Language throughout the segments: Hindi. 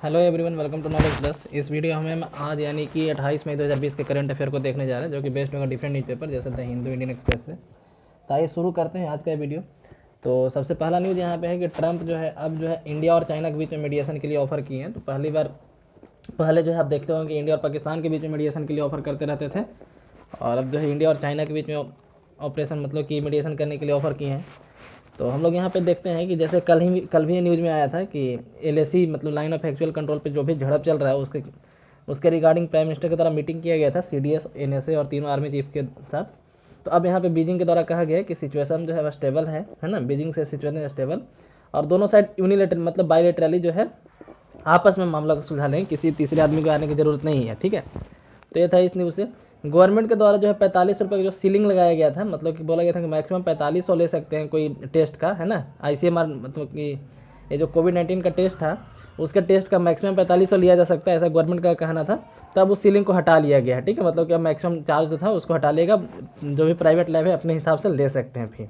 Hello everyone, welcome to knowledge plus. इस वीडियो में हम आज यानी कि 28 मई 2020 के करंट अफेयर को देखने जा रहे हैं, जो कि बेस्ड होगा डिफरेंट न्यूज़पेपर जैसे द हिंदू, इंडियन एक्सप्रेस से। तो आइए शुरू करते हैं आज का वीडियो। तो सबसे पहला न्यूज़ यहाँ पे है कि ट्रंप जो है अब जो है इंडिया और चाइना के बीच में मीडिएशन के लिए ऑफर किए हैं। तो पहले जो है आप देखते होंगे कि इंडिया और पाकिस्तान के बीच में मीडिएशन के लिए ऑफर करते रहते थे, और अब जो है इंडिया और चाइना के बीच में ऑपरेशन मतलब कि मीडिएशन करने के लिए ऑफर किए हैं। तो हम लोग यहाँ पे देखते हैं कि जैसे कल भी न्यूज़ में आया था कि एलएसी मतलब लाइन ऑफ एक्चुअल कंट्रोल पे जो भी झड़प चल रहा है उसके रिगार्डिंग प्राइम मिनिस्टर के द्वारा मीटिंग किया गया था सीडीएस, एनएसए और तीनों आर्मी चीफ के साथ। तो अब यहाँ पे बीजिंग के द्वारा कहा गया है कि सिचुएशन जो है वह स्टेबल है ना, बीजिंग से सिचुएशन स्टेबल, और दोनों साइड यूनिलेटरल मतलब बायलेटरली जो है आपस में मामला को सुलझा लेंगे, किसी तीसरे आदमी को आने की ज़रूरत नहीं है। ठीक है, तो ये था इस न्यूज़ से। गवर्नमेंट के द्वारा जो है 45 रुपये का जो सीलिंग लगाया गया था, मतलब कि बोला गया था कि मैक्सिमम 4500 ले सकते हैं कोई टेस्ट का, है ना। आईसीएमआर मतलब कि ये जो कोविड-19 का टेस्ट था उसके टेस्ट का मैक्सिमम 4500 लिया जा सकता है, ऐसा गवर्नमेंट का कहना था। तब उस सीलिंग को हटा लिया गया है। ठीक है, मतलब कि अब मैक्सिमम चार्ज जो था उसको हटा लेगा, जो भी प्राइवेट लैब है अपने हिसाब से ले सकते हैं। फिर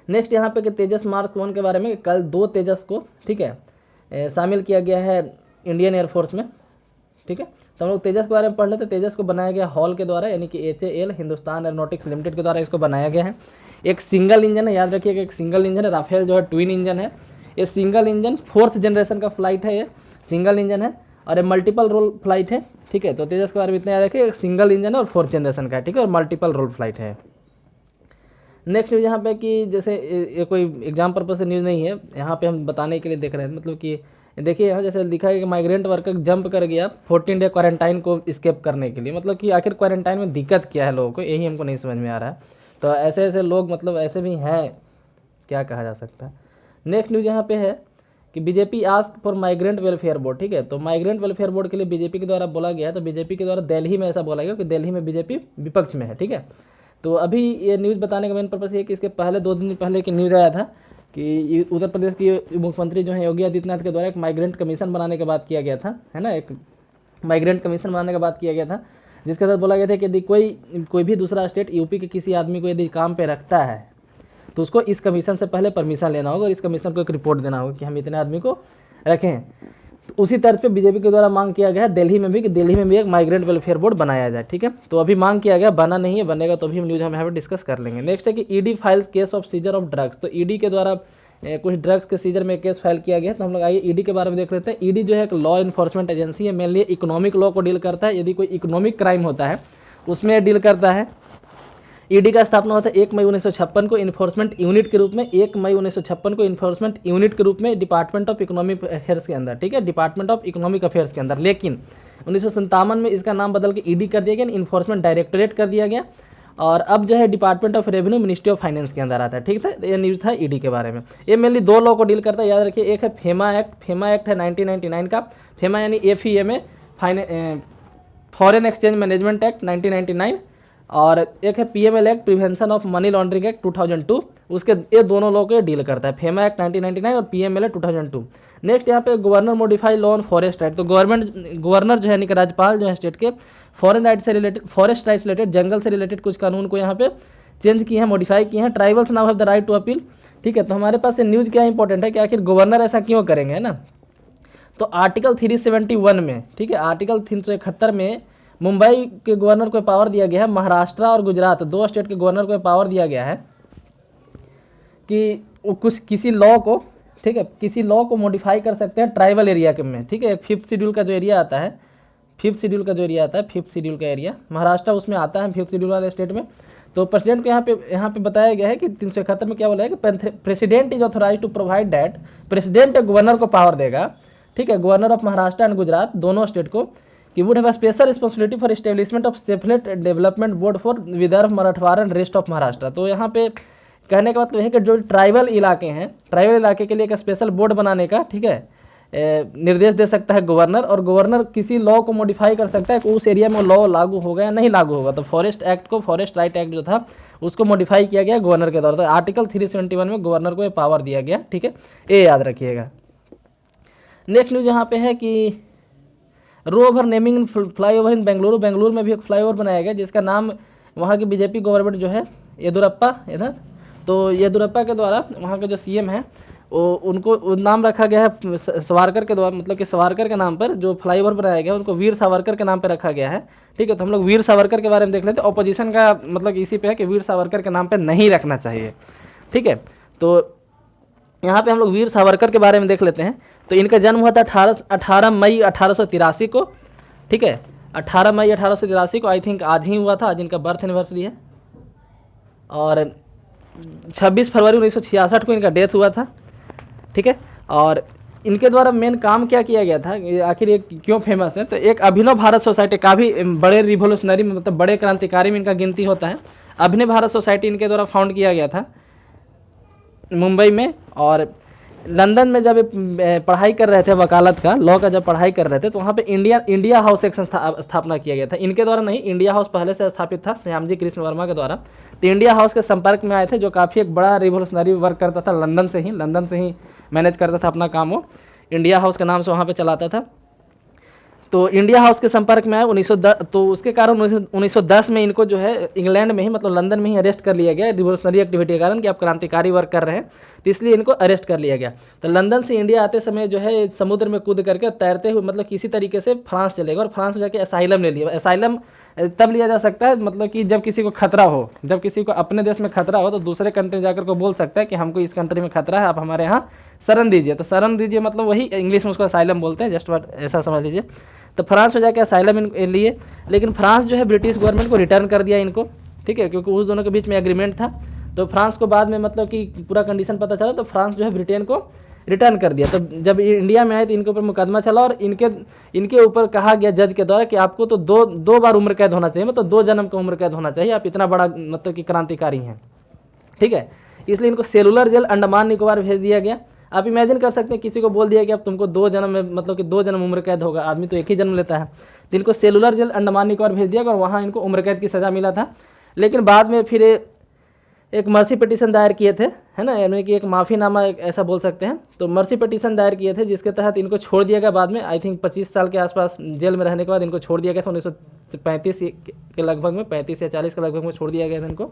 नेक्स्ट यहाँ पे कि तेजस मार्क 1 के बारे में, कल 2 तेजस को ठीक है शामिल किया गया है इंडियन एयरफोर्स में। ठीक है, तो हम लोग तेजस के बारे में पढ़ लेते। तेजस को बनाया गया हॉल के द्वारा, यानी कि HAL हिंदुस्तान एरोनॉटिक्स लिमिटेड के द्वारा इसको बनाया गया है। एक सिंगल इंजन है, याद रखिएगा, एक सिंगल इंजन है। राफेल जो है ट्विन इंजन है। ये सिंगल इंजन 4th जनरेशन का फ्लाइट है, ये सिंगल इंजन है और ये मल्टीपल रोल फ्लाइट है। ठीक है, तो तेजस के बारे में इतना याद रखिए, एक सिंगल इंजन है और 4th जनरेशन का है। ठीक है, और मल्टीपल रोल फ्लाइट है। नेक्स्ट न्यूज़ यहाँ पे कि जैसे ये कोई एग्जाम पर्पज से न्यूज़ नहीं है, यहाँ पे हम बताने के लिए देख रहे हैं। मतलब कि देखिए यहाँ जैसे लिखा है कि माइग्रेंट वर्कर जंप कर गया 14 डे क्वारंटाइन को स्केप करने के लिए। मतलब कि आखिर क्वारंटाइन में दिक्कत क्या है लोगों को, यही हमको नहीं समझ में आ रहा है। तो ऐसे ऐसे लोग मतलब ऐसे भी हैं, क्या कहा जा सकता है। नेक्स्ट न्यूज़ यहाँ पे है कि BJP ask for migrant welfare board. ठीक है, तो माइग्रेंट वेलफेयर बोर्ड के लिए बीजेपी के द्वारा बोला गया है। तो बीजेपी के द्वारा दिल्ली में ऐसा बोला गया कि दिल्ली में बीजेपी विपक्ष में है। ठीक है, तो अभी ये न्यूज़ बताने का मेन पर्पस ये कि इसके पहले 2 दिन पहले की न्यूज़ आया था कि उत्तर प्रदेश की मुख्यमंत्री जो है योगी आदित्यनाथ के द्वारा एक माइग्रेंट कमीशन बनाने की बात किया गया था, है ना। एक माइग्रेंट कमीशन बनाने की बात किया गया था, जिसके साथ बोला गया था कि यदि कोई भी दूसरा स्टेट यूपी के किसी आदमी को यदि काम पे रखता है तो उसको इस कमीशन से पहले परमिशन लेना होगा और इस कमीशन को एक रिपोर्ट देना होगा कि हम इतने आदमी को रखें। तो उसी तर्ज पे बीजेपी के द्वारा मांग किया गया है दिल्ली में भी कि दिल्ली में भी एक माइग्रेंट वेलफेयर बोर्ड बनाया जाए। ठीक है, तो अभी मांग किया गया, बना नहीं है, बनेगा तो भी हम न्यूज़ हम यहाँ पर डिस्कस कर लेंगे। नेक्स्ट है कि ED files case of scissor of drugs. तो ईडी के द्वारा कुछ ड्रग्स के सीजर में केस फाइल किया गया है। तो हम लोग आइए ईडी के बारे में देख लेते हैं। ईडी जो है एक लॉ इन्फोर्समेंट एजेंसी है, मेनली इकोनॉमिक लॉ को डील करता है। यदि कोई इकोनॉमिक क्राइम होता है उसमें डील करता है। ईडी का स्थापना होता है 1 मई 1956 को इन्फोर्समेंट यूनिट के रूप में, 1 मई 1956 को इन्फोर्समेंट यूनिट के रूप में डिपार्टमेंट ऑफ इकोनॉमिक अफेयर्स के अंदर। ठीक है, डिपार्टमेंट ऑफ इकोनॉमिक अफेयर्स के अंदर। लेकिन 1957 में इसका नाम बदल के ईडी कर दिया गया, इन्फोर्समेंट डायरेक्टोरेट कर दिया गया, और अब जो है department of revenue ministry of finance के अंदर आता है। ठीक था, ये न्यूज़ था ईडी के बारे में। ये मेनली 2 लॉ को डील करता है, याद रखिए। एक है फेमा एक्ट है 1999 का। फेमा यानी FEMA foreign exchange management act 1999, और एक है PML act prevention of money laundering act 2002। उसके ये दोनों लॉ को डील करता है, फेमा एक्ट 1999 और PML एक्ट 2002। नेक्स्ट यहाँ पे governor modify law on forest right. तो गवर्नर जो है यानी कि राज्यपाल जो है स्टेट के फॉरेन राइट से रिलेटेड, फॉरेस्ट राइट से रिलेटेड, जंगल से रिलेटेड कुछ कानून को यहाँ पे चेंज किए हैं, मॉडिफाई किए हैं। Tribals now have the right to appeal. ठीक है, तो हमारे पास ये न्यूज़ क्या इंपॉर्टेंट है कि आखिर गवर्नर ऐसा क्यों करेंगे, है ना। तो आर्टिकल 371 में, ठीक है, आर्टिकल 371 में मुंबई के गवर्नर को पावर दिया गया है, महाराष्ट्र और गुजरात 2 स्टेट के गवर्नर को पावर दिया गया है कि वो कुछ किसी लॉ को, ठीक है, किसी लॉ को मॉडिफाई कर सकते हैं ट्राइबल एरिया के में। ठीक है, 5th शेड्यूल का जो एरिया आता है, 5th शेड्यूल का एरिया महाराष्ट्र उसमें आता है, 5th शेड्यूल वाले स्टेट में। तो प्रेसिडेंट को यहाँ पे बताया गया है कि 371 में क्या बोला है कि president is authorize to provide that, president governor को पावर देगा, ठीक है, governor of Maharashtra and Gujarat दोनों स्टेट को, कि would have special responsibility for establishment of separate development board for Vidarbha, Marathwada and rest of Maharashtra. तो यहाँ पे कहने का मतलब है कि जो ट्राइबल इलाके हैं, ट्राइबल इलाके के लिए एक स्पेशल बोर्ड बनाने का, ठीक है, निर्देश दे सकता है गवर्नर, और गवर्नर किसी लॉ को मॉडिफाई कर सकता है कि उस एरिया में लॉ लागू होगा या नहीं लागू होगा। तो फॉरेस्ट राइट एक्ट जो था उसको मॉडिफाई किया गया गवर्नर के द्वारा। तो आर्टिकल 371 में गवर्नर को ये पावर दिया गया। ठीक है, ये याद रखिएगा। नेक्स्ट न्यूज़ यहाँ पे है कि रो ओवर नेमिंग फ्लाईओवर इन बेंगलुरु में भी एक फ्लाईओवर बनाया गया जिसका नाम वहाँ की बीजेपी गवर्नमेंट जो है येदुरप्पा इधर, तो येदुरप्पा के द्वारा वहाँ के जो CM हैं उनको नाम रखा गया है सावरकर के द्वारा, मतलब कि सावरकर के नाम पर जो फ्लाईओवर बनाया गया है उनको वीर सावरकर के नाम पर रखा गया है। ठीक है, तो हम लोग वीर सावरकर के बारे में देख लेते हैं। ऑपोजिशन का मतलब इसी पे है कि वीर सावरकर के नाम पर नहीं रखना चाहिए। ठीक है, तो यहाँ पे हम लोग वीर सावरकर के बारे में देख लेते हैं। तो इनका जन्म हुआ था 18 मई 1883 को। ठीक है, 18 मई 1883 को, आई थिंक आज ही हुआ था, आज इनका बर्थ एनिवर्सरी है। और 26 फरवरी 1966 को इनका डेथ हुआ था। ठीक है, और इनके द्वारा मेन काम क्या किया गया था, आखिर ये क्यों फेमस है, तो एक अभिनव भारत सोसाइटी, काफ़ी बड़े रिवोल्यूशनरी में, मतलब बड़े क्रांतिकारी में इनका गिनती होता है। अभिनव भारत सोसाइटी इनके द्वारा फाउंड किया गया था मुंबई में। और लंदन में जब पढ़ाई कर रहे थे, वकालत का, लॉ का जब पढ़ाई कर रहे थे, तो वहाँ पे इंडिया हाउस एक स्थापना किया गया था। इनके द्वारा नहीं, इंडिया हाउस पहले से स्थापित था श्यामजी कृष्ण वर्मा के द्वारा। तो इंडिया हाउस के संपर्क में आए थे, जो काफ़ी एक बड़ा रिवोल्यूशनरी वर्क करता था, लंदन से ही मैनेज करता था अपना काम। वो इंडिया हाउस के नाम से वहाँ पर चलाता था। तो इंडिया हाउस के संपर्क में आए 1910, तो उसके कारण 1910 में इनको जो है इंग्लैंड में ही, मतलब लंदन में ही अरेस्ट कर लिया गया रिवोल्यूशनरी एक्टिविटी के कारण, कि आप क्रांतिकारी वर्क कर रहे हैं, तो इसलिए इनको अरेस्ट कर लिया गया। तो लंदन से इंडिया आते समय जो है समुद्र में कूद करके तैरते हुए, मतलब किसी तरीके से फ्रांस चले गए और फ्रांस में जाके असाइलम ले लिया। असाइलम तब लिया जा सकता है, मतलब कि जब किसी को खतरा हो, जब किसी को अपने देश में खतरा हो, तो दूसरे कंट्री जाकर को बोल सकता है कि हमको इस कंट्री में खतरा है, आप हमारे यहाँ शरण दीजिए। तो शरण दीजिए मतलब वही इंग्लिश में उसको असाइलम बोलते हैं, जस्ट वर्ड ऐसा समझ लीजिए। तो फ्रांस में जाकर असाइलम लिए, लेकिन फ्रांस जो है ब्रिटिश गवर्नमेंट को रिटर्न कर दिया इनको। ठीक है, क्योंकि उस दोनों के बीच में एग्रीमेंट था। तो फ्रांस को बाद में मतलब कि पूरा कंडीशन पता चला, तो फ्रांस जो है ब्रिटेन को रिटर्न कर दिया। तो जब इंडिया में आए तो इनके ऊपर मुकदमा चला, और इनके ऊपर कहा गया जज के द्वारा कि आपको तो दो बार उम्र कैद होना चाहिए, मतलब 2 जन्म का उम्र कैद होना चाहिए, आप इतना बड़ा मतलब कि क्रांतिकारी हैं। ठीक है, इसलिए इनको सेलुलर जेल अंडमान निकोबार भेज दिया गया। आप इमेजिन कर सकते हैं, किसी को बोल दिया कि अब तुमको 2 जन्म में, मतलब कि 2 जन्म उम्र कैद होगा, आदमी तो एक ही जन्म लेता है। तो इनको सेलुलर जेल अंडमान निकोबार भेज दिया और वहाँ इनको उम्र कैद की सज़ा मिला था। लेकिन बाद में फिर एक मर्सी पिटीशन दायर किए थे, है ना, यानी कि एक माफ़ीनामा ऐसा बोल सकते हैं। तो मर्सी पिटीशन दायर किए थे, जिसके तहत इनको छोड़ दिया गया बाद में। आई थिंक 25 साल के आसपास जेल में रहने के बाद इनको छोड़ दिया गया था। 1935 के लगभग में, 35 या 40 के लगभग में छोड़ दिया गया था इनको।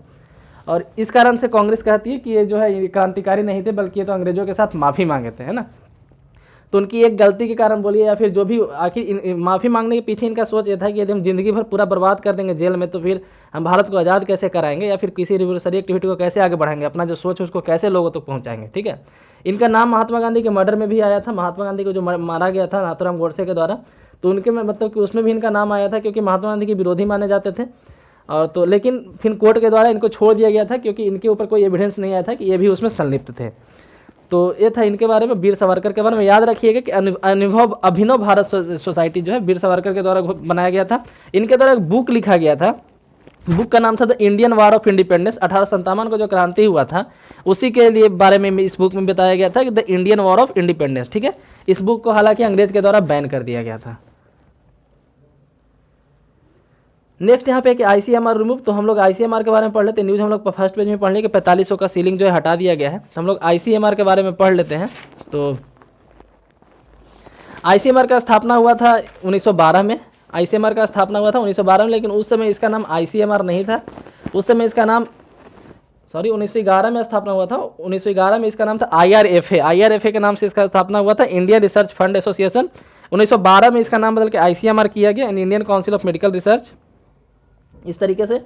और इस कारण से कांग्रेस कहती है कि ये जो है ये क्रांतिकारी नहीं थे, बल्कि ये तो अंग्रेजों के साथ माफ़ी मांगे थे, है ना। तो उनकी एक गलती के कारण बोलिए या फिर जो भी, आखिर माफ़ी मांगने के पीछे इनका सोच ये था कि यदि हम ज़िंदगी भर पूरा बर्बाद कर देंगे जेल में, तो फिर हम भारत को आज़ाद कैसे कराएंगे, या फिर किसी रिवोल्यूशनरी एक्टिविटी को कैसे आगे बढ़ाएंगे, अपना जो सोच है उसको कैसे लोगों तक पहुँचाएंगे। ठीक है, इनका नाम महात्मा गांधी के मर्डर में भी आया था। महात्मा गांधी को जो मारा गया था नाथूराम गोडसे के द्वारा, तो उनके में मतलब कि उसमें भी इनका नाम आया था, क्योंकि महात्मा गांधी के विरोधी माने जाते थे। और तो लेकिन फिर कोर्ट के द्वारा इनको छोड़ दिया गया था, क्योंकि इनके ऊपर कोई एविडेंस नहीं आया था कि ये भी उसमें संलिप्त थे। तो ये था इनके बारे में, वीर सावरकर के बारे में। याद रखिएगा कि अभिनव भारत सोसाइटी जो है वीर सावरकर के द्वारा बनाया गया था। इनके द्वारा एक बुक लिखा गया था, बुक का नाम था the Indian war of independence. 1857 को जो क्रांति हुआ था उसी के लिए बारे में इस बुक में बताया गया था कि the Indian war of independence. ठीक है, इस बुक को हालांकि अंग्रेज के द्वारा बैन कर दिया गया था। नेक्स्ट यहाँ पे कि ICMR रिमूव, तो हम लोग ICMR के बारे में पढ़ लेते हैं। न्यूज़ हम लोग फर्स्ट पेज में पढ़ लें कि 4500 का सीलिंग जो है हटा दिया गया है। तो हम लोग ICMR के बारे में पढ़ लेते हैं। तो ICMR का स्थापना हुआ था 1912 में। ICMR का स्थापना हुआ था 1912 में, लेकिन उस समय इसका नाम ICMR नहीं था। उस समय इसका नाम 1911 में स्थापना हुआ था। 1911 में इसका नाम था IRFA। IRFA के नाम से इसका स्थापना हुआ था, इंडियन रिसर्च फंड एसोसिएशन। 1912 में इसका नाम बदल के ICMR किया गया, Indian council of medical research, इस तरीके से।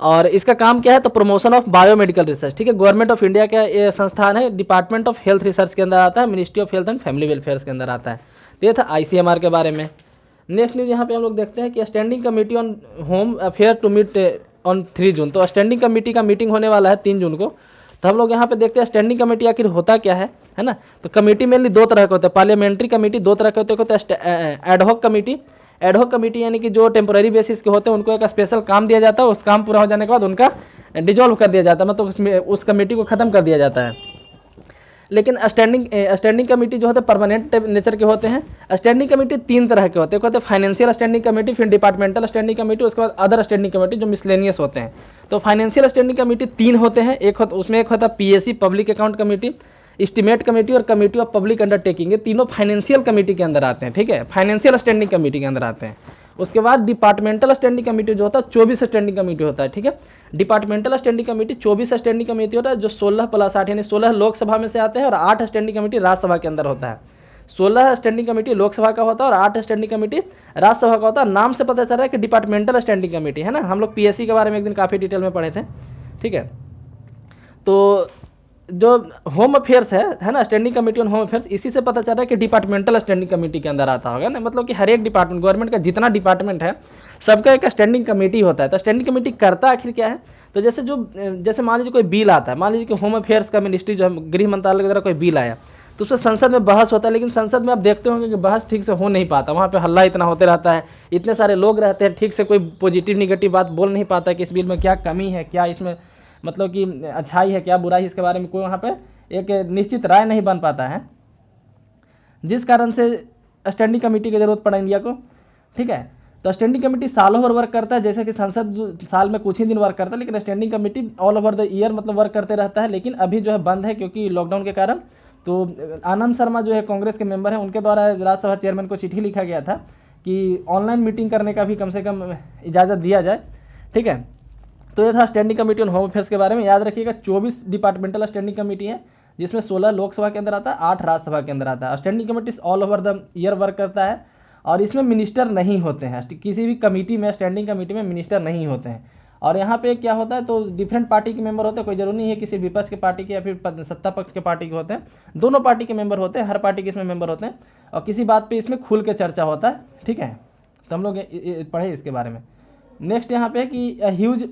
और इसका काम क्या है, तो प्रमोशन ऑफ बायोमेडिकल रिसर्च। ठीक है, गवर्नमेंट ऑफ इंडिया का ये संस्थान है, डिपार्टमेंट ऑफ हेल्थ रिसर्च के अंदर आता है, ministry of health and family welfare के अंदर आता है। तो ये था ICMR के बारे में। नेक्स्ट न्यूज़ यहाँ पे हम लोग देखते हैं कि standing committee on home affair to meet on 3 June. तो स्टैंडिंग कमेटी का मीटिंग होने वाला है 3 जून को। तो हम लोग यहाँ पे देखते हैं स्टैंडिंग कमेटी आखिर होता क्या है ना। तो कमेटी मेनली 2 तरह के होते हैं। पार्लियामेंट्री कमेटी 2 तरह के होते हैं, एडहॉक कमेटी। एडहॉक कमेटी यानी कि जो टेम्पोररी बेसिस के होते हैं, उनको एक स्पेशल काम दिया जाता है, उस काम पूरा हो जाने के बाद उनका डिजॉल्व कर दिया जाता है, मतलब उस कमेटी को ख़त्म कर दिया जाता है। लेकिन स्टैंडिंग कमेटी जो होते हैं परमानेंट नेचर के होते हैं। स्टैंडिंग कमेटी 3 तरह के होते हैं, कहते हैं फाइनेंशियल स्टैंडिंग कमेटी, फिर डिपार्टमेंटल स्टैंडिंग कमेटी, उसके बाद अदर स्टैंडिंग कमेटी जो मिसलेनियस होते हैं। तो फाइनेंशियल स्टैंडिंग कमेटी 3 होते हैं। उसमें एक होता है PAC public account committee, estimate committee और कमेटी ऑफ पब्लिक अंडरटेकिंग। ये तीनों फाइनेंशियल कमेटी के अंदर आते हैं। ठीक है, फाइनेंशियल स्टैंडिंग कमेटी के अंदर आते हैं। उसके बाद डिपार्टमेंटल स्टैंडिंग कमेटी जो होता है 24 स्टैंडिंग कमेटी होता है, ठीक है। Departmental standing committee 24 standing committee होता है, जो 16 + 8 यानी 16 लोकसभा में से आते हैं और 8 स्टैंडिंग कमेटी राज्यसभा के अंदर होता है। 16 स्टैंडिंग कमेटी लोकसभा का होता है और 8 स्टैंडिंग कमेटी राज्यसभा का होता है। नाम से पता चल रहा है कि डिपार्टमेंटल स्टैंडिंग कमेटी है ना, हम लोग पीएससी के बारे में एक दिन काफ़ी डिटेल में पढ़े थे, ठीक है। तो जो होम अफेयर्स है ना, standing committee on home affairs, इसी से पता चल रहा है कि डिपार्टमेंटल स्टैंडिंग कमेटी के अंदर आता होगा ना, मतलब कि हर एक डिपार्टमेंट, गवर्नमेंट का जितना डिपार्टमेंट है सबका एक स्टैंडिंग कमेटी होता है। तो स्टैंडिंग कमेटी करता आखिर क्या है, तो जैसे मान लीजिए कोई बिल आता है, मान लीजिए कि होम अफेयर्स का मिनिस्ट्री जो है, गृह मंत्रालय के द्वारा कोई बिल आया, तो उससे संसद में बहस होता है, लेकिन संसद में आप देखते होंगे कि बहस ठीक से हो नहीं पाता, वहाँ पे हल्ला इतना होते रहता है, इतने सारे लोग रहते हैं, ठीक से कोई पॉजिटिव निगेटिव बात बोल नहीं पाता कि इस बिल में क्या कमी है, क्या इसमें मतलब कि अच्छाई है, क्या बुराई, इसके बारे में कोई वहाँ पे एक निश्चित राय नहीं बन पाता है, जिस कारण से स्टैंडिंग कमेटी की जरूरत पड़ा इंडिया को, ठीक है। तो स्टैंडिंग कमेटी सालों भर वर्क करता है, जैसे कि संसद साल में कुछ ही दिन वर्क करता है, लेकिन standing committee all over the year मतलब वर्क करते रहता है। लेकिन अभी जो है बंद है क्योंकि लॉकडाउन के कारण। तो आनंद शर्मा जो है कांग्रेस के मेंबर हैं, उनके द्वारा राज्यसभा चेयरमैन को चिट्ठी लिखा गया था कि ऑनलाइन मीटिंग करने का भी कम से कम इजाज़त दिया जाए, ठीक है। तो ये था standing committee on home affairs के बारे में। याद रखिएगा 24 डिपार्टमेंटल स्टैंडिंग कमेटी है, जिसमें 16 लोकसभा के अंदर आता है, 8 राज्यसभा के अंदर आता है। Standing committee all over the year work करता है और इसमें मिनिस्टर नहीं होते हैं, किसी भी कमेटी में, स्टैंडिंग कमेटी में मिनिस्टर नहीं होते हैं। और यहाँ पे क्या होता है, तो डिफरेंट पार्टी के मेंबर होते हैं, कोई जरूरी नहीं है किसी विपक्ष के पार्टी के या फिर सत्ता पक्ष के पार्टी के होते हैं, दोनों पार्टी के मेंबर होते हैं, हर पार्टी के इसमें मेंबर होते हैं और किसी बात पे इसमें खुल के चर्चा होता है, ठीक है। तो हम लोग पढ़े इसके बारे में। नेक्स्ट यहाँ पे कि huge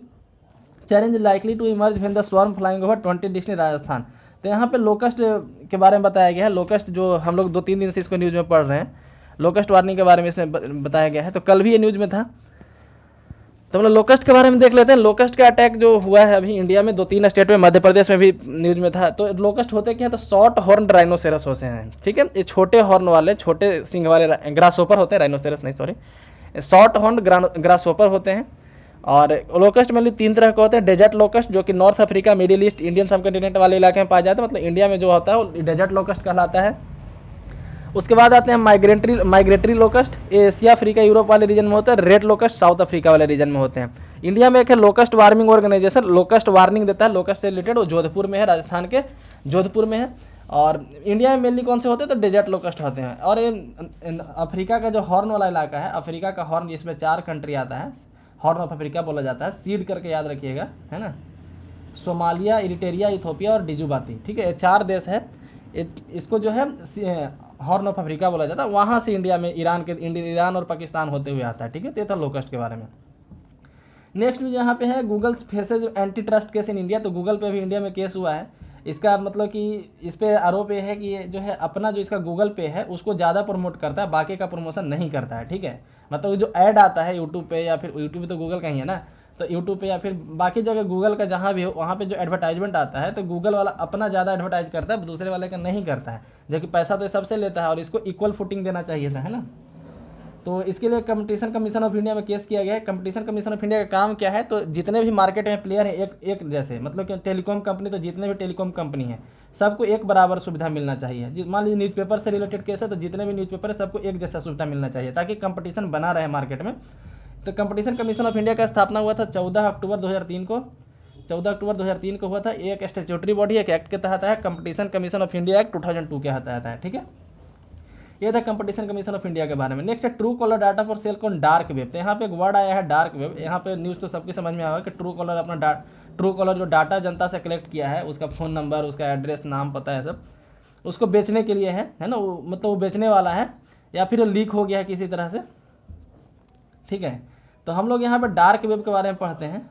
challenge likely to emerge when the swarm flying over 20 district Rajasthan. तो यहाँ पे लोकस्ट के बारे में बताया गया है। लोकस्ट जो हम लोग 2-3 दिन से इसको न्यूज़ में पढ़ रहे हैं, लोकस्ट वार्निंग के बारे में इसमें बताया गया है, तो कल भी ये न्यूज़ में था। तो हम लोग लोकस्ट के बारे में देख लेते हैं। लोकस्ट का अटैक जो हुआ है अभी इंडिया में 2-3 स्टेट में, मध्य प्रदेश में भी न्यूज़ में था। तो लोकस्ट होते क्या है, तो शॉर्ट हॉर्न राइनोसेरस होते हैं, ठीक है। ये छोटे हॉर्न वाले, छोटे सिंग वाले ग्रासहोपर होते हैं, राइनोसेरस नहीं, सॉरी, शॉर्ट हॉर्न ग्रासहोपर होते हैं। और लोकस्ट में 3 तरह के होते हैं। डेजर्ट लोकस्ट जो कि north Africa, middle east, Indian subcontinent वाले इलाके में पाए जाते हैं, मतलब इंडिया में जो होता है वो डेजर्ट लोकस्ट कहलाता है। उसके बाद आते हैं migratory locust, Asia, Africa, Europe वाले रीजन में होता है। रेड लोकस्ट साउथ अफ्रीका वाले रीजन में होते हैं। इंडिया में एक है locust warming organisation, locust warning देता है लोकस्ट से रिलेटेड, वो जोधपुर में है, राजस्थान के जोधपुर में है। और इंडिया में मेनली कौन से होते हैं, तो डेजर्ट लोकस्ट होते हैं। और अफ्रीका का जो हॉर्न वाला इलाका है, अफ्रीका का हॉर्न, जिसमें 4 कंट्री आता है, हॉर्न ऑफ अफ्रीका बोला जाता है, सीड करके याद रखिएगा, है ना। सोमालिया, इरिट्रिया, इथोपिया और डिजुबाती, ठीक है, ये 4 देश है। इसको जो है हॉर्न ऑफ अफ्रीका बोला जाता है। वहाँ से इंडिया में ईरान और पाकिस्तान होते हुए आता है, ठीक है। तो ये था लोकस्ट के बारे में। नेक्स्ट न्यूज यहाँ पे है, Google faces anti trust case in India. तो गूगल पे भी इंडिया में केस हुआ है। इसका मतलब कि इस पे आरोप ये है कि ये जो है अपना जो इसका गूगल पे है उसको ज़्यादा प्रमोट करता है, बाकी का प्रमोशन नहीं करता है, ठीक है। मतलब जो ऐड आता है यूट्यूब पे, या फिर यूट्यूब तो गूगल का ही है ना, तो यूट्यूब पे या फिर बाकी जगह गूगल का जहाँ भी हो, वहाँ पे जो एडवर्टाइजमेंट आता है, तो गूगल वाला अपना ज़्यादा एडवर्टाइज करता है, दूसरे वाले का नहीं करता है, जो कि पैसा तो सबसे लेता है और इसको इक्वल फुटिंग देना चाहिए था, है ना। तो इसके लिए कंपटीशन कमीशन ऑफ इंडिया में केस किया गया है। कंपटीशन कमीशन ऑफ इंडिया का काम क्या है, तो जितने भी मार्केट में प्लेयर हैं एक जैसे, मतलब कि टेलीकॉम कंपनी, तो जितने भी टेलीकॉम कंपनी है सबको एक बराबर सुविधा मिलना चाहिए। मान लीजिए न्यूज़पेपर से रिलेटेड केस है, तो जितने भी न्यूज़पेपर है सबको एक जैसा सुविधा मिलना चाहिए, ताकि कंपटीशन बना रहे मार्केट में। तो कंपटीशन कमीशन ऑफ इंडिया का स्थापना हुआ था 14 अक्टूबर 2003 को। 14 अक्टूबर 2003 को हुआ था। एक स्टैट्यूटरी बॉडी, एक एक्ट के तहत है, competition commission of India act 2002 के तहत है, ठीक है। ये था कंपटीशन कमीशन ऑफ इंडिया के बारे में। नेक्स्ट है true collar data for sale on dark web. तो यहाँ पे एक वर्ड आया है डार्क वेब। यहाँ पे न्यूज़ तो सबकी समझ में आया कि ट्रू कॉलर अपना ट्रू कॉलर जो डाटा जनता से कलेक्ट किया है, उसका फ़ोन नंबर, उसका एड्रेस, नाम, पता है सब, उसको बेचने के लिए है ना। मतलब वो बेचने वाला है या फिर लीक हो गया है किसी तरह से, ठीक है। तो हम लोग यहाँ पर डार्क वेब के बारे में पढ़ते हैं।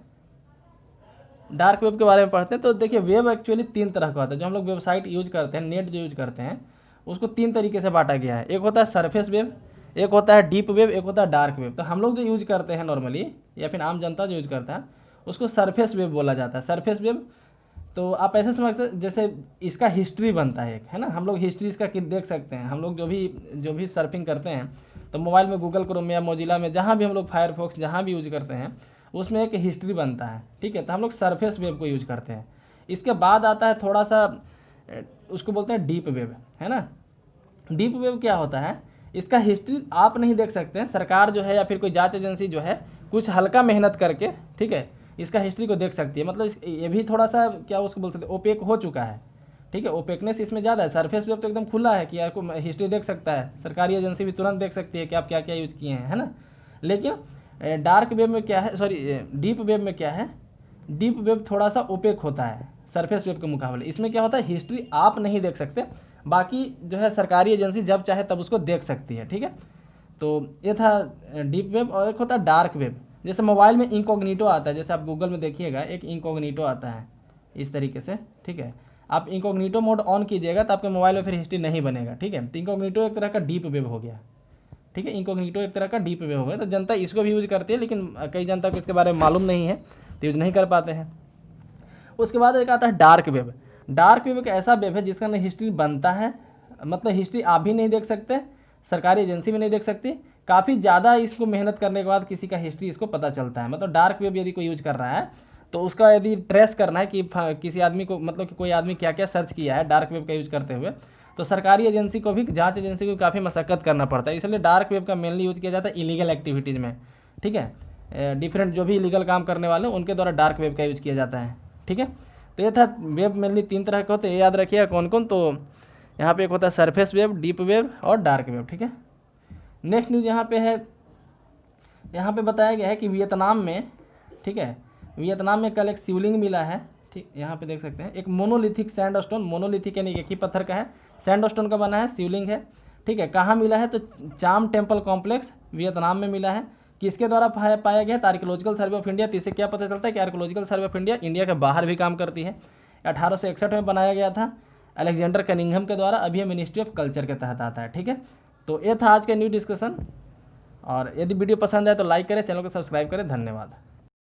डार्क वेब के बारे में पढ़ते हैं तो देखिए, वेब एक्चुअली 3 तरह का होता है। जो हम लोग वेबसाइट यूज करते हैं, नेट जो यूज करते हैं, उसको 3 तरीके से बांटा गया है। एक होता है सरफेस वेब, एक होता है डीप वेब, एक होता है डार्क वेब। तो हम लोग जो यूज करते हैं नॉर्मली, या फिर आम जनता जो यूज करता है, उसको सरफेस वेब बोला जाता है। सरफेस वेब तो आप ऐसे समझते हैं जैसे इसका हिस्ट्री बनता है एक, है ना। हम लोग हिस्ट्री इसका देख सकते हैं। हम लोग जो भी सर्फिंग करते हैं, तो मोबाइल में गूगल क्रोम में या मोजिला में, जहाँ भी हम लोग फायरफॉक्स जहाँ भी यूज करते हैं, उसमें एक हिस्ट्री बनता है, ठीक है। तो हम लोग सरफेस वेब को यूज करते हैं। इसके बाद आता है थोड़ा सा, उसको बोलते हैं डीप वेब, है ना। डीप वेब क्या होता है, इसका हिस्ट्री आप नहीं देख सकते हैं, सरकार जो है या फिर कोई जांच एजेंसी जो है कुछ हल्का मेहनत करके, ठीक है, इसका हिस्ट्री को देख सकती है। मतलब ये भी थोड़ा सा क्या उसको बोल सकते हैं, ओपेक हो चुका है, ठीक है, ओपेकनेस इसमें ज़्यादा है। सरफेस वेब तो एकदम खुला है कि यार को हिस्ट्री देख सकता है, सरकारी एजेंसी भी तुरंत देख सकती है कि आप क्या क्या यूज़ किए हैं, है ना। लेकिन डार्क वेब में क्या है, सॉरी डीप वेब में क्या है, डीप वेब थोड़ा सा ओपेक होता है सरफेस वेब के मुकाबले। इसमें क्या होता है, हिस्ट्री आप नहीं देख सकते, बाकी जो है सरकारी एजेंसी जब चाहे तब उसको देख सकती है, ठीक है। तो ये था डीप वेब। और एक होता है डार्क वेब, जैसे मोबाइल में इंकॉग्निटो आता है, जैसे आप गूगल में देखिएगा एक इंकॉग्निटो आता है इस तरीके से, ठीक है। आप इंकॉग्निटो मोड ऑन कीजिएगा तो आपके मोबाइल में फिर हिस्ट्री नहीं बनेगा, ठीक है। तो इंकॉग्निटो एक तरह का डीप वेब हो गया, ठीक है, इंकॉग्निटो एक तरह का डीप वेब हो गया। तो जनता इसको भी यूज़ करती है, लेकिन कई जनता को इसके बारे में मालूम नहीं है तो यूज़ नहीं कर पाते हैं। उसके बाद एक आता है डार्क वेब। डार्क वेब एक ऐसा वेब है जिसका ना हिस्ट्री बनता है, मतलब हिस्ट्री आप भी नहीं देख सकते, सरकारी एजेंसी भी नहीं देख सकती, काफ़ी ज़्यादा इसको मेहनत करने के बाद किसी का हिस्ट्री इसको पता चलता है। मतलब डार्क वेब यदि कोई यूज कर रहा है तो उसका यदि ट्रेस करना है कि किसी आदमी को, मतलब कि कोई आदमी क्या क्या सर्च किया है डार्क वेब का यूज करते हुए, तो सरकारी एजेंसी को भी, जांच एजेंसी को काफ़ी मशक्कत करना पड़ता है। इसलिए डार्क वेब का मेनली यूज किया जाता है इलीगल एक्टिविटीज़ में, ठीक है। डिफरेंट जो भी इलीगल काम करने वाले हैं उनके द्वारा डार्क वेब का यूज किया जाता है, ठीक है। तो ये था वेब मेनली 3 तरह के होते हैं, ये याद रखिएगा कौन कौन। तो यहाँ पे एक होता है सरफेस वेब, डीप वेब और डार्क वेब, ठीक है। नेक्स्ट न्यूज़ यहाँ पे है, यहाँ पे बताया गया है कि वियतनाम में, ठीक है, वियतनाम में कल एक शिवलिंग मिला है, ठीक, यहाँ पे देख सकते हैं एक मोनोलिथिक सैंडस्टोन, मोनोलिथिक यानी एक ही पत्थर का है, सैंडस्टोन का बना है, शिवलिंग है, ठीक है। कहाँ मिला है, तो चाम टेम्पल कॉम्प्लेक्स वियतनाम में मिला है। किसके द्वारा पाया गया, आर्कियोलॉजिकल सर्वे ऑफ इंडिया। तो इससे क्या पता चलता है कि archaeological survey of India India के बाहर भी काम करती है। 1861 में बनाया गया था अलेक्जेंडर कनिंघम के द्वारा, अभी मिनिस्ट्री ऑफ कल्चर के तहत आता है, ठीक है। तो ये था आज का न्यू डिस्कशन। और यदि वीडियो पसंद आए तो लाइक करें, चैनल को सब्सक्राइब करें। धन्यवाद।